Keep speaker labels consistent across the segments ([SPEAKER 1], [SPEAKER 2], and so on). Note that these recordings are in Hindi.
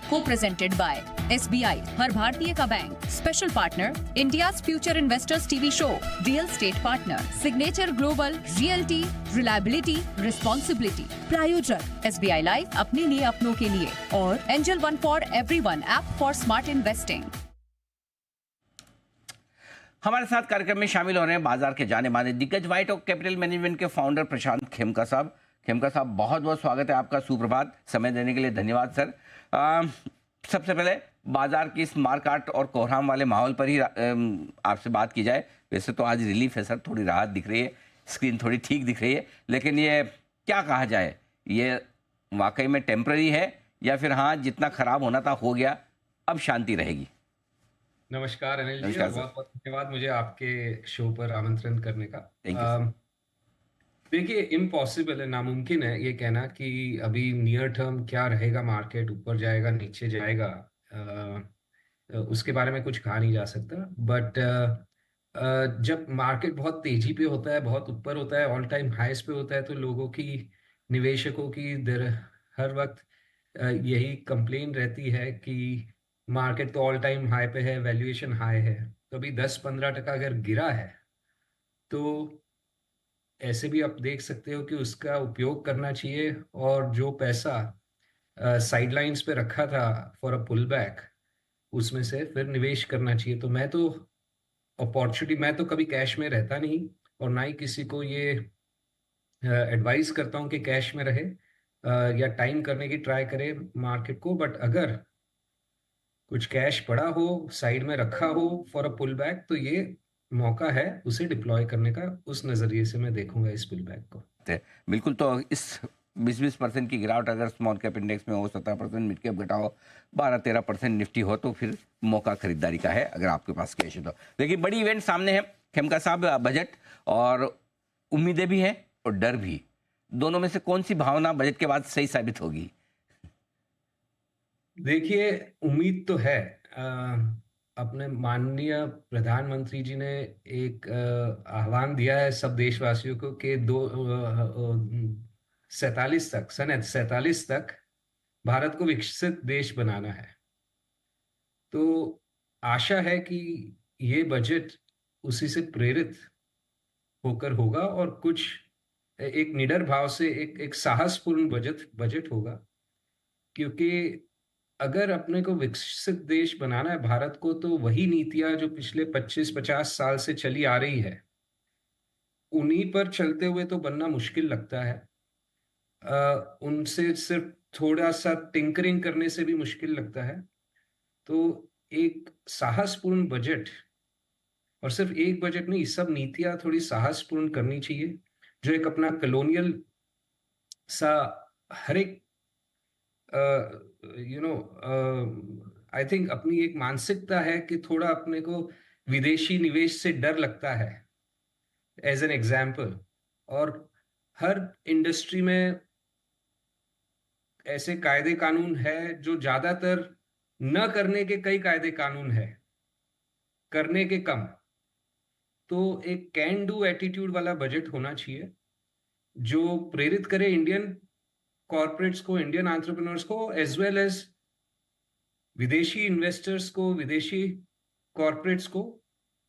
[SPEAKER 1] Co-presented by SBI, हर भारतीय का bank, special partner India future investors TV show, real estate partner signature global, realty, reliability, responsibility, प्रायोजक SBI लाइफ, अपने लिए अपनों के लिए, और angel one for everyone, app for smart investing.
[SPEAKER 2] हमारे साथ कार्यक्रम में शामिल हो रहे हैं बाजार के जाने माने दिग्गज व्हाइट ओक कैपिटल मैनेजमेंट के फाउंडर प्रशांत खेमका साहब। खेमका साहब, बहुत बहुत स्वागत है आपका, सुप्रभात, समय देने के लिए धन्यवाद सर। सबसे पहले बाजार की इस मारकाट और कोहराम वाले माहौल पर ही आपसे बात की जाए। वैसे तो आज रिलीफ है सर, थोड़ी राहत दिख रही है, स्क्रीन थोड़ी ठीक दिख रही है, लेकिन ये क्या कहा जाए, ये वाकई में टेम्पररी है या फिर हाँ जितना खराब होना था हो गया, अब शांति रहेगी?
[SPEAKER 3] नमस्कार अनिल जी, बहुत बहुत धन्यवाद मुझे आपके शो पर आमंत्रण करने का। देखिए, इम्पॉसिबल है, नामुमकिन है ये कहना कि अभी नियर टर्म क्या रहेगा, मार्केट ऊपर जाएगा नीचे जाएगा, उसके बारे में कुछ कहा नहीं जा सकता। बट जब मार्केट बहुत तेजी पे होता है, बहुत ऊपर होता है, ऑल टाइम हाईस पे होता है, तो लोगों की, निवेशकों की हर वक्त यही कंप्लेन रहती है कि मार्केट तो ऑल टाइम हाई पे है, वैल्यूएशन हाई है। तो अभी 10-15% अगर गिरा है तो ऐसे भी आप देख सकते हो कि उसका उपयोग करना चाहिए, और जो पैसा साइडलाइंस पे रखा था फॉर अ पुल बैक, उसमें से फिर निवेश करना चाहिए। तो मैं तो अपॉर्चुनिटी, मैं तो कभी कैश में रहता नहीं, और ना ही किसी को ये एडवाइस करता हूँ कि कैश में रहे, या टाइम करने की ट्राई करे मार्केट को। बट अगर कुछ कैश पड़ा हो, साइड में रखा हो फॉर अ पुल बैक, तो ये मौका है उसे डिप्लॉय करने का। उस नजरिए से मैं देखूंगा इस पुल बैक को।
[SPEAKER 2] बिल्कुल। तो इस 20% की गिरावट अगर स्मॉल कैप इंडेक्स में हो, 17% मिड कैप घटाओ, 12-13% निफ्टी हो, तो फिर मौका खरीदारी का है अगर आपके पास कैश है तो। देखिए, बड़ी इवेंट सामने है खेमका साहब, बजट, और उम्मीदें भी हैं और डर भी। दोनों में से कौन सी भावना बजट के बाद सही साबित होगी?
[SPEAKER 3] देखिए, उम्मीद तो है। अपने माननीय प्रधानमंत्री जी ने एक आह्वान दिया है सब देशवासियों को कि 47 तक भारत को विकसित देश बनाना है। तो आशा है कि ये बजट उसी से प्रेरित होकर होगा, और कुछ एक निडर भाव से एक साहसपूर्ण बजट होगा। क्योंकि अगर अपने को विकसित देश बनाना है भारत को, तो वही नीतियां जो पिछले 25-50 साल से चली आ रही है, उन्हीं पर चलते हुए तो बनना मुश्किल लगता है। उनसे सिर्फ थोड़ा सा टिंकरिंग करने से भी मुश्किल लगता है। तो एक साहसपूर्ण बजट, और सिर्फ एक बजट नहीं, सब नीतियां थोड़ी साहसपूर्ण करनी चाहिए, जो एक अपना कॉलोनियल सा हर एक आई थिंक अपनी एक मानसिकता है कि थोड़ा अपने को विदेशी निवेश से डर लगता है, एज एन एग्जाम्पल। और हर इंडस्ट्री में ऐसे कायदे कानून है जो ज्यादातर न करने के, कई कायदे कानून है करने के कम। तो एक कैन डू एटीट्यूड वाला बजट होना चाहिए, जो प्रेरित करे इंडियन कॉर्पोरेट्स को, इंडियन एंटरप्रेन्योर्स को, एज वेल एज विदेशी इन्वेस्टर्स को, विदेशी कॉर्पोरेट्स को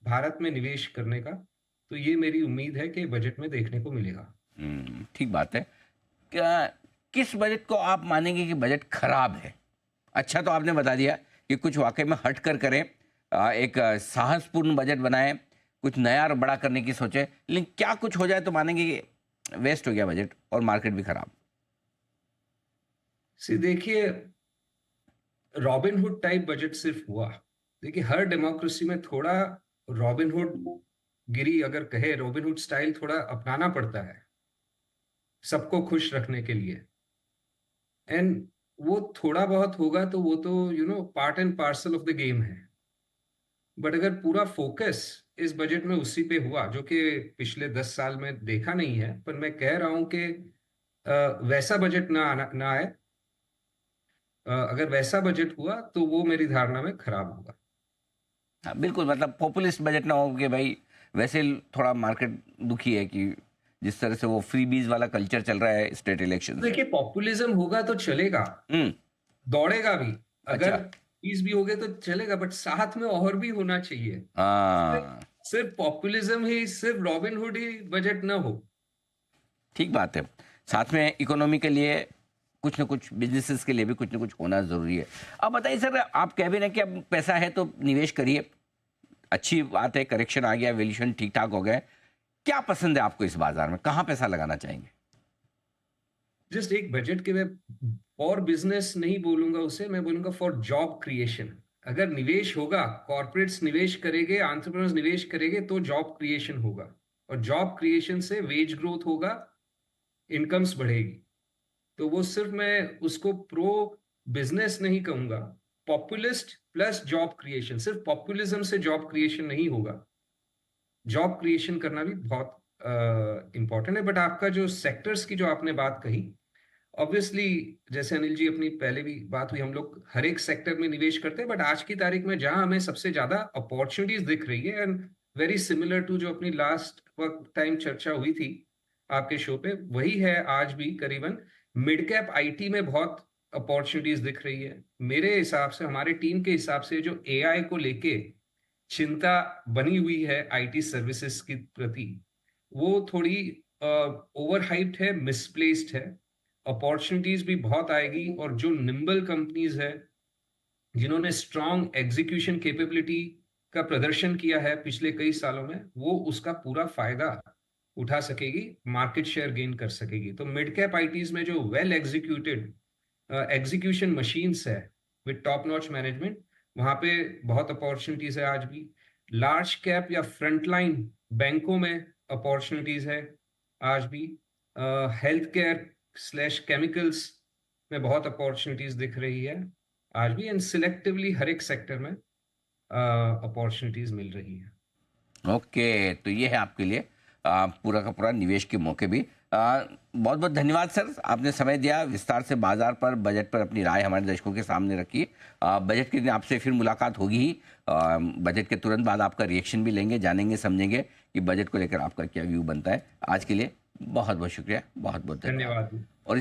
[SPEAKER 3] भारत में निवेश करने का। तो ये मेरी उम्मीद है कि बजट में देखने को मिलेगा।
[SPEAKER 2] ठीक बात है। क्या किस बजट को आप मानेंगे कि बजट खराब है? अच्छा, तो आपने बता दिया कि कुछ वाकई में हट कर करें, एक साहसपूर्ण बजट बनाएं, कुछ नया और बड़ा करने की सोचे, लेकिन क्या कुछ हो जाए तो मानेंगे कि वेस्ट हो गया बजट और मार्केट भी खराब?
[SPEAKER 3] देखिए, रॉबिनहुड टाइप बजट सिर्फ हुआ। देखिए, हर डेमोक्रेसी में थोड़ा रॉबिनहुड गिरी, अगर कहे रॉबिनहुड स्टाइल, थोड़ा अपनाना पड़ता है सबको खुश रखने के लिए। एंड वो थोड़ा बहुत होगा तो वो तो part and parcel of the game है। बट अगर पूरा फोकस इस बजट में उसी पे हुआ, जो कि पिछले 10 साल में देखा नहीं है, पर मैं कह रहा हूं कि वैसा बजट ना आए। अगर वैसा बजट हुआ तो वो मेरी धारणा में खराब होगा।
[SPEAKER 2] हाँ, बिल्कुल। मतलब पॉपुलिस्ट बजट ना हो कि भाई, वैसे थोड़ा मार्केट दुखी है कि जिस तरह से वो फ्रीबीज वाला कल्चर चल रहा है स्टेट इलेक्शन।
[SPEAKER 3] देखिए, पॉपुलिज्म होगा तो चलेगा, दौड़ेगा भी, अगर
[SPEAKER 2] अच्छा।
[SPEAKER 3] पीस भी हो गए तो चलेगा, बट साथ में और भी होना चाहिए।
[SPEAKER 2] हाँ,
[SPEAKER 3] सिर्फ पॉपुलिज्म ही, सिर्फ रॉबिनहुड ही बजट ना हो।
[SPEAKER 2] ठीक बात है। साथ में इकोनॉमी के लिए कुछ ना कुछ, बिजनेसेस के लिए भी कुछ ना कुछ होना ज़रूरी है। अब बताइए सर, आप कह भी रहे हैं कि अब पैसा है तो निवेश करिए, अच्छी बात है, करेक्शन आ गया, वैल्यूएशन ठीक ठाक हो गए। क्या पसंद है आपको इस बाजार में, कहाँ पैसा लगाना चाहेंगे?
[SPEAKER 3] जस्ट एक बजट के, मैं और बिजनेस नहीं बोलूंगा उसे, मैं बोलूंगा फॉर जॉब क्रिएशन। अगर निवेश होगा, कॉर्पोरेट्स निवेश करेंगे, एंटरप्रेन्योर्स निवेश करेंगे, तो जॉब क्रिएशन होगा, और जॉब क्रिएशन से वेज ग्रोथ होगा, इनकम्स बढ़ेगी। तो वो सिर्फ मैं उसको प्रो बिजनेस नहीं कहूंगा, पॉपुलिस्ट प्लस जॉब क्रिएशन। सिर्फ पॉपुलिज्म से जॉब क्रिएशन नहीं होगा, जॉब क्रिएशन करना भी बहुत इंपॉर्टेंट है। बट आपका जो सेक्टर्स की जो आपने बात कही, ऑब्वियसली जैसे अनिल जी अपनी पहले भी बात हुई, हम लोग हर एक सेक्टर में निवेश करते हैं, बट आज की तारीख में जहां हमें सबसे ज्यादा अपॉर्चुनिटीज दिख रही है, एंड वेरी सिमिलर टू जो अपनी लास्ट वक्त टाइम चर्चा हुई थी आपके शो पे, वही है आज भी करीबन। मिड कैप आईटी में बहुत अपॉर्चुनिटीज दिख रही है मेरे हिसाब से, हमारे टीम के हिसाब से। जो एआई को लेके चिंता बनी हुई है आईटी सर्विसेज की प्रति, वो थोड़ी ओवर हाइप्ड है, मिसप्लेस्ड है। अपॉर्चुनिटीज भी बहुत आएगी, और जो निम्बल कंपनीज है, जिन्होंने स्ट्रॉन्ग एग्जीक्यूशन कैपेबिलिटी का प्रदर्शन किया है पिछले कई सालों में, वो उसका पूरा फायदा उठा सकेगी, मार्केट शेयर गेन कर सकेगी। तो मिड कैप आईटीज में जो वेल एग्जीक्यूटेड एग्जीक्यूशन मशीन्स है विद टॉप नॉच मैनेजमेंट, वहां पे बहुत अपॉर्चुनिटीज है आज भी। लार्ज कैप या फ्रंटलाइन बैंकों में अपॉर्चुनिटीज है आज भी। हेल्थ केयर स्लैश केमिकल्स में बहुत अपॉर्चुनिटीज दिख रही है आज भी, एंड सिलेक्टिवली हर एक सेक्टर में अपॉर्चुनिटीज मिल रही है।
[SPEAKER 2] ओके, तो ये है आपके लिए पूरा का पूरा निवेश के मौके भी। बहुत बहुत धन्यवाद सर, आपने समय दिया, विस्तार से बाजार पर, बजट पर अपनी राय हमारे दर्शकों के सामने रखी। बजट के दिन आपसे फिर मुलाकात होगी ही। बजट के तुरंत बाद आपका रिएक्शन भी लेंगे, जानेंगे समझेंगे कि बजट को लेकर आपका क्या व्यू बनता है। आज के लिए बहुत बहुत शुक्रिया, बहुत बहुत धन्यवाद।
[SPEAKER 3] धन्यवाद।
[SPEAKER 2] और